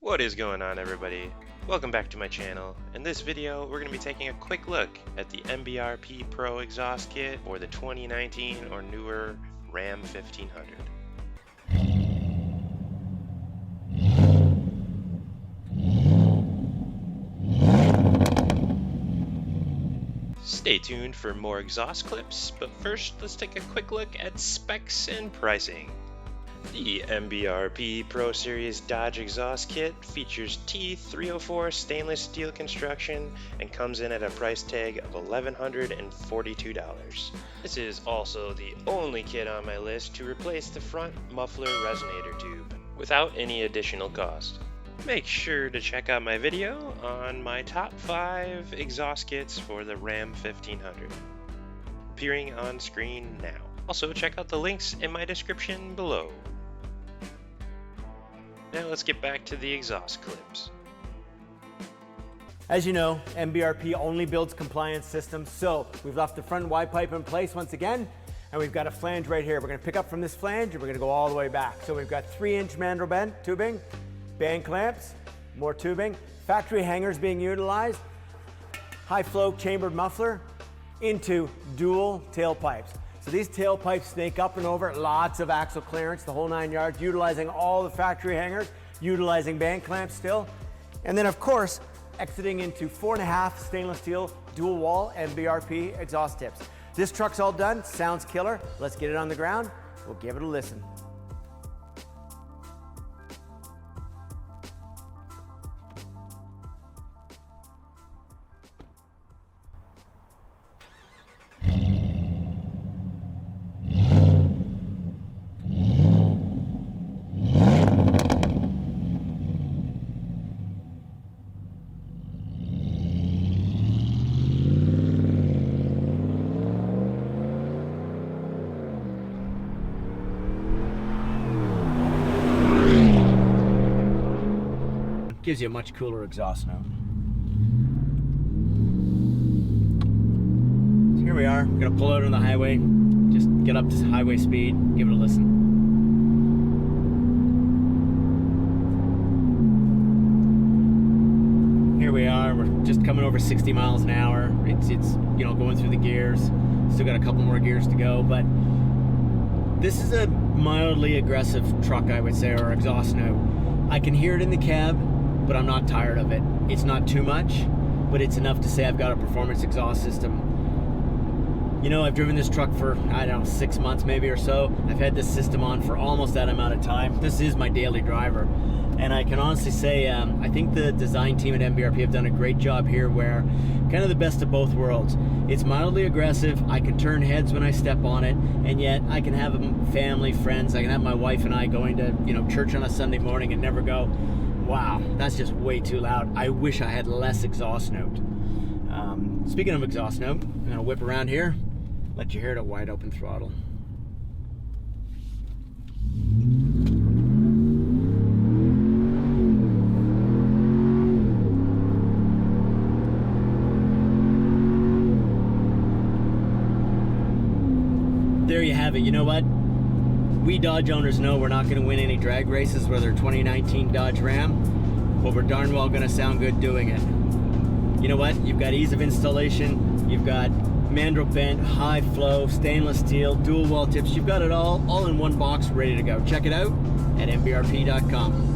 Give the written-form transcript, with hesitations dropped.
What is going on, everybody? Welcome back to my channel. In this video we're going to be taking a quick look at the MBRP Pro exhaust kit for the 2019 or newer Ram 1500. Stay tuned for more exhaust clips, but first let's take a quick look at specs and pricing. The MBRP Pro Series Dodge exhaust kit features T304 stainless steel construction and comes in at a price tag of $1,142. This is also the only kit on my list to replace the front muffler resonator tube without any additional cost. Make sure to check out my video on my top 5 exhaust kits for the Ram 1500, appearing on screen now. Also check out the links in my description below. Now let's get back to the exhaust clips. As you know, MBRP only builds compliance systems, so we've left the front Y pipe in place once again, and we've got a flange right here. We're going to pick up from this flange and we're going to go all the way back. So we've got 3-inch mandrel bend tubing, band clamps, more tubing, factory hangers being utilized, high flow chambered muffler into dual tailpipes. So these tailpipes snake up and over, lots of axle clearance, the whole 9 yards, utilizing all the factory hangers, utilizing band clamps still. And then of course, exiting into 4.5 stainless steel dual wall MBRP exhaust tips. This truck's all done, sounds killer. Let's get it on the ground, we'll give it a listen. Gives you a much cooler exhaust note. So here we are, we're gonna pull out on the highway, just get up to highway speed, give it a listen. Here we are, we're just coming over 60 miles an hour. It's you know, going through the gears. Still got a couple more gears to go, but this is a mildly aggressive truck, I would say, or exhaust note. I can hear it in the cab, but I'm not tired of it. It's not too much, but it's enough to say I've got a performance exhaust system. You know, I've driven this truck for, I don't know, 6 months maybe or so. I've had this system on for almost that amount of time. This is my daily driver. And I can honestly say, I think the design team at MBRP have done a great job here where kind of the best of both worlds. It's mildly aggressive, I can turn heads when I step on it, and yet I can have family, friends, I can have my wife and I going to, you know, church on a Sunday morning and never go, wow, that's just way too loud. I wish I had less exhaust note. Speaking of exhaust note, I'm gonna whip around here, let you hear it at wide open throttle. There you have it. You know what? We Dodge owners know we're not going to win any drag races with our 2019 Dodge Ram, but we're darn well going to sound good doing it. You know what? You've got ease of installation, you've got mandrel bent, high flow, stainless steel, dual wall tips. You've got it all in one box ready to go. Check it out at mbrp.com.